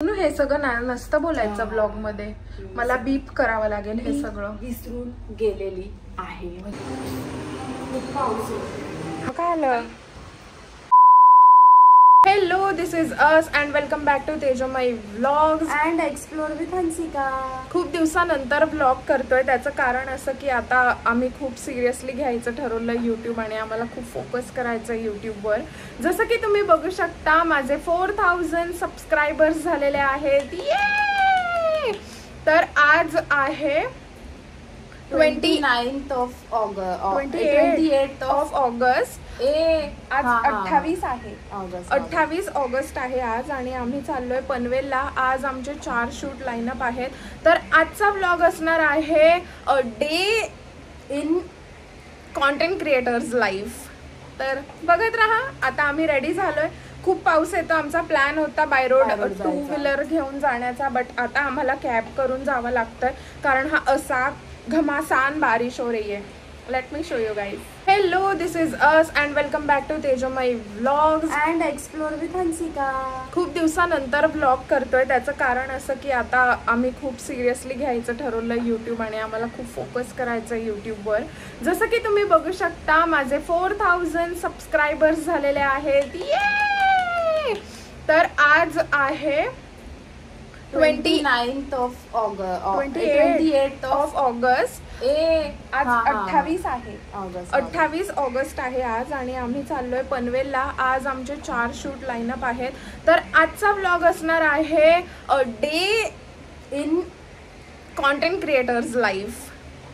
हे सगळं नसतं बोलायचं ब्लॉग मध्ये, मला बीप करावं लागेल हे सगळं. विसरून गेलेली आहे. खूप पाऊस काय आलं. Hello, this is us and welcome back to Tejomayi vlogs and explore with Hansika. खूप दिवसानंतर ब्लॉग करतोय. त्याचं कारण असं की आता आम्ही खूप सिरियसली घ्यायचं ठरवलं यूट्यूब, आणि आम्हाला खूप फोकस करायचं आहे यूट्यूबवर. जसं की तुम्ही बघू शकता माझे 4000 सबस्क्रायबर्स झालेले आहेत. ये! तर आज आहे 29th ऑफ ऑगस्ट. आज 28 आहे. 28 ऑगस्ट आहे आज, आणि आम्ही चाललोय पनवेलला. आज आमचे 4 शूट लाईनअप आहेत. तर आजचा व्लॉग असणार आहे a day in content creators life. तर बघत राहा. आता आम्ही रेडी झालोय. खूप पाऊस येतो. आमचा प्लॅन होता बाय रोड 2 व्हीलर घेऊन जाण्याचा, बट आता आम्हाला कॅब करून जावं लागतंय, कारण हा असा घमासान बारिश हो रही है. Let me show you guys. Hello, this is us and welcome back to Tejomayi vlogs and explore with Hansika. खूप दिवसानंतर ब्लॉग करतोय. त्याचं कारण असं की आता आम्ही खूप सिरियसली घ्यायचं ठरवलं यूट्यूब, आणि आम्हाला खूप फोकस करायचं आहे यूट्यूबवर. जसं की तुम्ही बघू शकता माझे 4000 सबस्क्रायबर्स झालेले आहेत. ये! तर आज आहे 29th ऑफ ऑगस्ट. आज 28 आहे. 28 ऑगस्ट आहे आज, आणि आम्ही चाललोय पनवेलला. आज आमचे 4 शूट लाईनअप आहेत. तर आजचा व्लॉग असणार आहे a day in content creators life.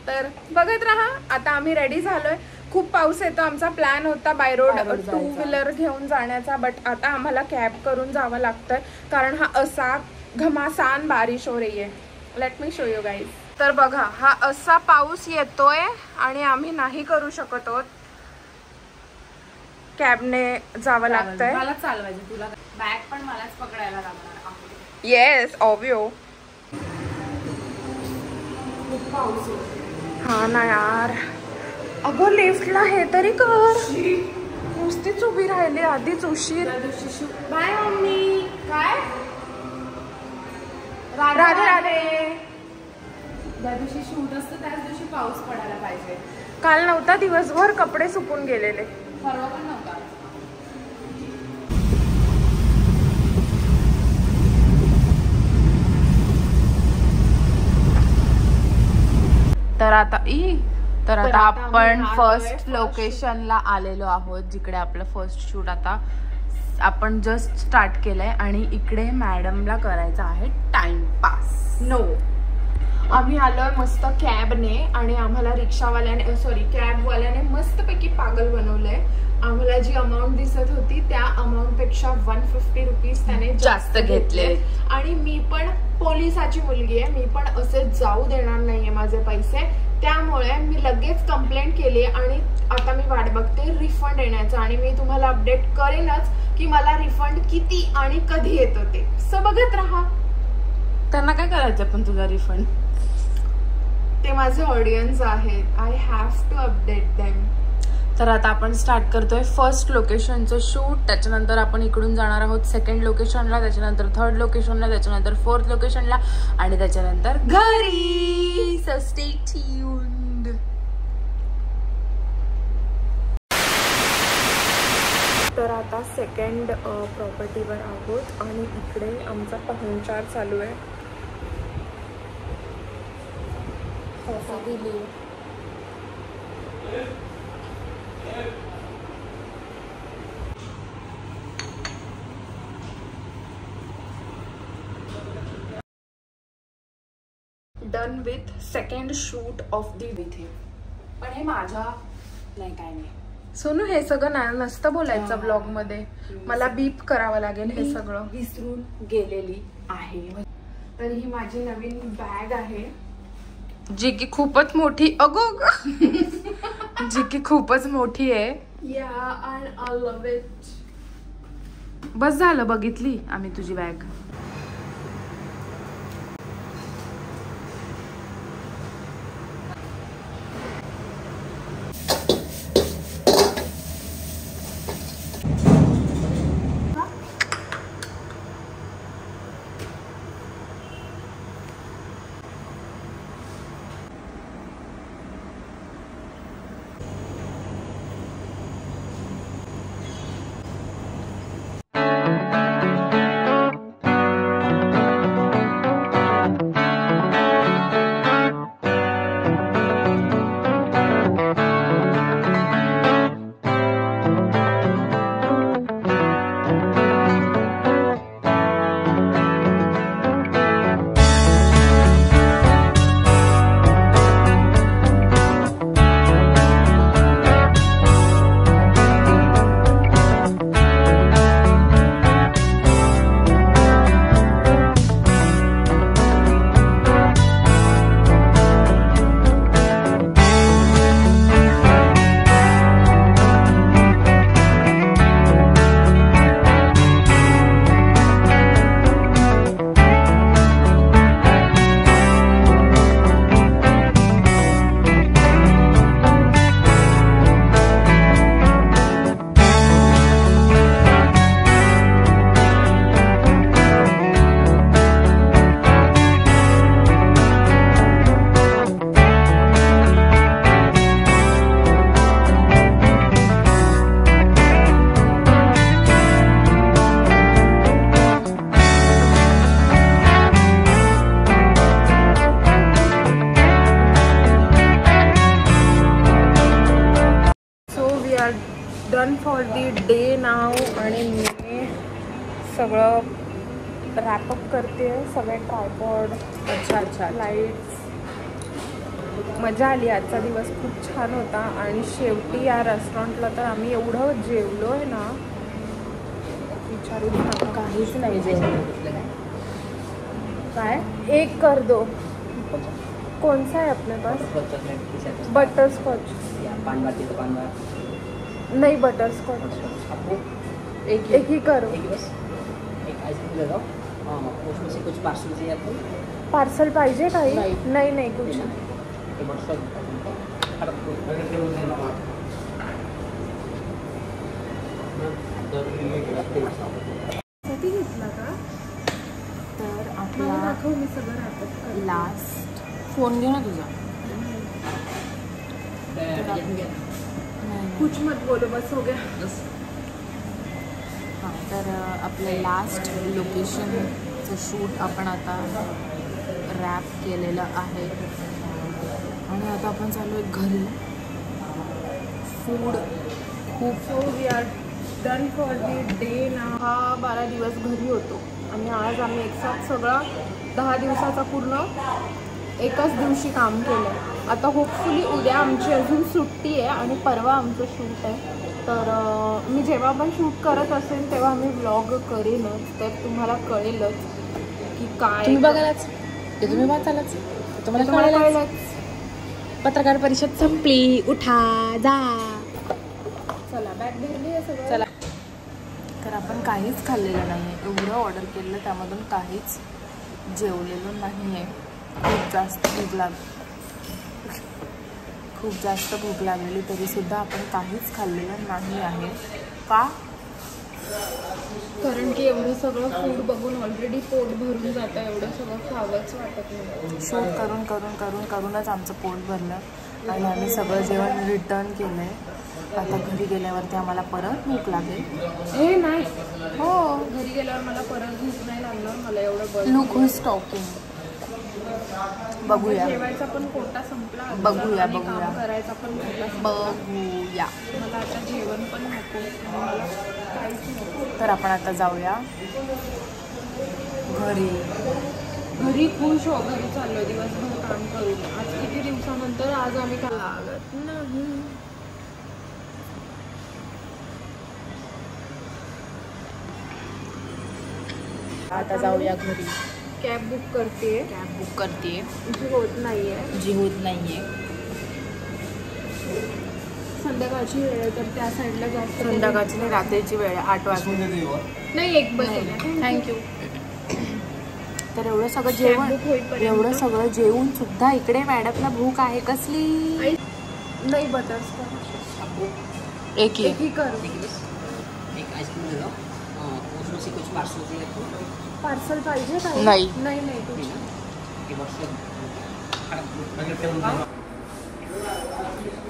तर बघत राहा. आता आम्ही रेडी झालोय. खूप पाऊस येतो. आमचा प्लॅन होता बाय रोड 2 व्हीलर घेऊन जाण्याचा, बट आता आम्हाला कॅब करून जावं लागतंय, कारण हा असा घमासान बारिश हो रही है. Let me show you guys. तर बघा, हा असा पाऊस येतोय आणि आम्ही नाही करू शकत आहोत. कॅबने जावं लागतंय. मला चालवायचं, तुला बॅग पण मलाच पकडायला लागणार आहे. येस, ऑब्वियो. खूप पाऊस. हा ना यार. अगं लिफ्टला हे तरी कर. नुसतीच उभी राहिली, आधीच उशीर. Bye mummy. काय राधे राधे. ज्या दिवशी शूट असतं त्याच दिवशी पाऊस पडायला पाहिजे. काल नव्हता, दिवसभर कपडे सुकून गेलेले. परवा पण नव्हता. तर आता आपण फर्स्ट लोकेशनला आलेलो आहोत, जिकडे आपलं फर्स्ट शूट आता आपण जस्ट स्टार्ट केलंय. आणि इकडे मॅडमला करायचा आहे टाइमपास. नो, आम्ही आलोय मस्त कॅबने, आणि आम्हाला रिक्षावाल्याने कॅबवाल्याने मस्तपैकी पागल बनवलंय. आम्हाला जी अमाऊंट दिसत होती त्या अमाऊंट पेक्षा 150 रुपीज त्याने जास्त घेतले. आणि मी पण पोलिसाची मुलगी आहे, मी पण असे जाऊ देणार नाहीये माझे पैसे. त्यामुळे मी लगेच कंप्लेंट केली, आणि आता मी वाट बघते रिफंड येण्याचा, आणि मी तुम्हाला अपडेट करेनच की मला रिफंड किती आणि कधी येतो ते. सो बघत राहा. त्यांना काय करायचं पण तुझा रिफंड? ते माझे ऑडियन्स आहेत. I have to update them. तर आता आपण स्टार्ट करतोय फर्स्ट लोकेशनचं शूट. त्याच्यानंतर आपण इकडून जाणार आहोत सेकंड लोकेशनला, त्याच्यानंतर थर्ड लोकेशनला, त्याच्यानंतर फोर्थ लोकेशनला, आणि त्याच्यानंतर घरी. So stay tuned. तर आता सेकंड प्रॉपर्टीवर आहोत, आणि इकडे आमचा पाहुणचार चालू आहे. Done with second shoot of the विथे. पण हे माझ्या नाही, काय नाही सोनू, हे सगळं नसतं बोलायचं ब्लॉग मध्ये, मला बीप करावं लागेल हे सगळं. विसरून गेलेली आहे. तर ही माझी नवीन बॅग आहे, जी की खूपच मोठी. जी की खूपच मोठी आहे. And I love it. बस झालं, बघितली आम्ही तुझी bag. Done for the day नाव आणि मी सगळं रॅपअप करते. सगळे ट्रायपॉड, अच्छा लाईट्स. मजा आली. आजचा दिवस खूप छान होता. आणि शेवटी या रेस्टॉरंटला तर आम्ही एवढं जेवलो आहे ना, विचारू नका. काहीच नाही जेवण. काय एक कर दो. कौन सा है अपने पास? बटर स्कॉच नहीं, बटर स्कॉच एक ही करो. कुछ पार्सल चाहिए आपको? पार्सल पाहिजे काही? नाही कुछ. साठी घेतला का? तर मला आपला दाखव, मी सगळं रॅपअप. लास्ट फोन घे ना तुझा. कुछ मत बोलो, बस हो गया. हां, तर आपलं लास्ट लोकेशनचं शूट आपण आता रॅप केलेलं आहे आणि आता आपण चालू आहे घरी. फूड खूप so we are done for the day ना. हा 12 दिवस घरी होतो आणि आज आम्ही एकसाथ सगळा 10 दिवसाचा पूर्ण एकाच दिवशी काम केलं आहे. आता होपफुली उद्या आमची अजून सुट्टी आहे आणि परवा आमचं शूट आहे. तर मी जेव्हा पण शूट करत असेल तेव्हा मी व्लॉग करेनच, तर तुम्हाला कळेलच की काय. तुम्ही बघायलाच ते तुम्ही वाचायलाच तुम्हाला कळेलच. पत्रकार परिषद संपली, उठा जा. चला बॅग भरली आहे सगळं. चला. तर आपण काहीच खाल्लेलं नाही आहे. एवढं ऑर्डर केलं त्यामधून काहीच जेवलेलं नाही आहे. खूप जास्त भूक लागलेली तरीसुद्धा आपण काहीच खाल्लेलं नाही आहे. का? कारण की एवढं सगळं फूड बघून ऑलरेडी पोट भरून जातं. एवढं सगळं खावंच वाटत नाही. शूट करूनच आमचं पोट भरलं आणि आम्ही सगळं जेवण रिटर्न केलं आहे. आता घरी गेल्यावरती आम्हाला परत भूक लागेल. हे नाही, हो घरी गेल्यावर मला परत भूक नाही लागणार. मला एवढं बरं. लुक हू स्टॉकिंग. बघूया. जेवायचा पण कोटा संपला. बघूया. काम करायचा पण कोटा संपला. बघूया. मला आता जेवण पण नको, मला काहीच नको. तर आपण आता जाऊया घरी. खुश हो. घरी चाललो दिवसभर काम करून. आज किती दिवसानंतर आज आम्ही काय लागत नाही. आता जाऊया घरी. कॅब बुक करते. जी होत नाहीये. संध्याकाळची वेळ आहे तर त्या साईडला जास्त. संध्याकाळची नाही, रात्रीची वेळ आहे. 8 वाजता. नाही, एक बस. थँक्यू. तर एवढं सगळं जेवून सुद्धा इकडे मॅडमला भूक आहे कसली. नाही, बटरस्कॉच एक ही करो. एक आइसक्रीम ले लो. उसमें से कुछ पार्सल चाहिए आपको? पार्सल पाहिजे काही? नाही कुछ.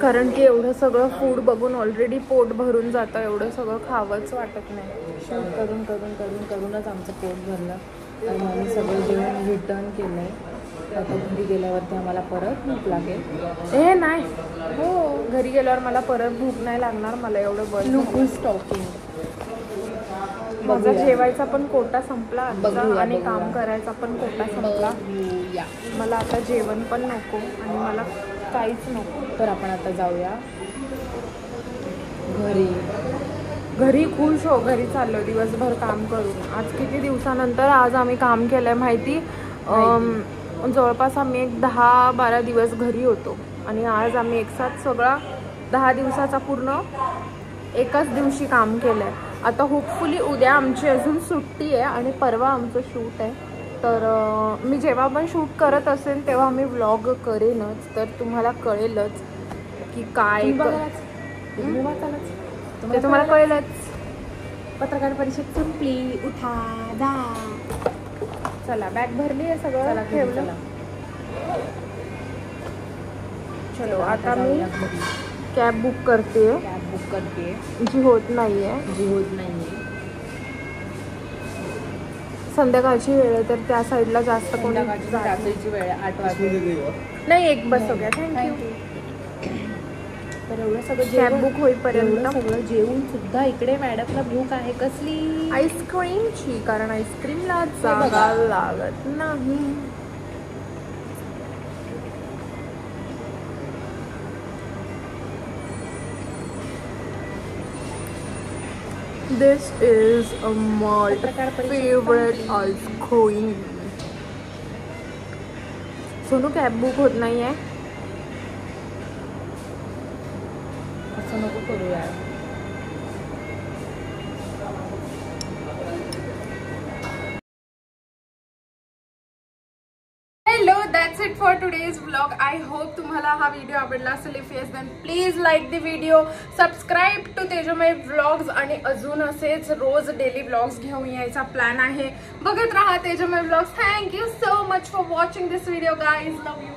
कारण की एवढं सगळं फूड बघून ऑलरेडी पोट भरून जातं. एवढं सगळं खावंच वाटत नाही. शूट करूनच आमचं पोट भरलं आणि आम्ही सगळं जेवण रिटर्न केलं आहे. आता घरी गेल्यावरती आम्हाला परत भूक लागेल. हे नाही, हो घरी गेल्यावर मला परत भूक नाही लागणार. मला एवढं बरं. लुक हू स्टॉकिंग. माझा जेवायचा पण कोटा संपला आणि काम करायचा पण कोटा संपला. मला आता जेवण पण नको आणि मला काहीच नको. तर आपण आता जाऊया घरी. खुश हो. घरी चाललो दिवसभर काम करून. आज किती दिवसानंतर आज आम्ही काम केलंय माहिती. जवळपास आम्ही एक 10-12 दिवस घरी होतो आणि आज आम्ही एकसाथ सगळा 10 दिवसाचा पूर्ण एकाच दिवशी काम केलंय. आता होपफुली उद्या आमची अजून सुट्टी आहे आणि परवा आमचं शूट आहे. तर मी जेव्हा पण शूट करत असेल तेव्हा मी व्लॉग करेनच, तर तुम्हाला कळेलच की काय. ते तुम्हाला कळेलच. पत्रकार परिषद संपली, उठा जा. चला बॅग भरली आहे सगळं ठेवलं. चलो आता मी कॅब बुक करते. जी होत नाहीये. संध्याकाळची वेळ आहे तर त्या साईडला जास्त कोणी. रात्रीची वेळ आहे. 8 वाजता. नाही, एक बस हो गया. थँक्यू. तर एवढं सगळं कॅब बुक होईपर्यंत एवढं सगळं जेवून सुद्धा इकडे मॅडमला भूक आहे कसली आईस्क्रीमची, कारण आईस्क्रीमला बघा. जागा लागत नाही. This is my favorite ice cream. Sonu cab book होत नाहीये. असं नको करू यार. Hello, that's it for today's vlog. I hope तुम्हाला हा व्हिडिओ आवडला असेल. If yes, then please like the video, subscribe to Tejomay vlogs आणि अजून असेच रोज डेली व्लॉग्स घेऊन यायचा प्लॅन आहे. बघत राहा Tejomay vlogs. Thank you so much for watching this video guys. Love you.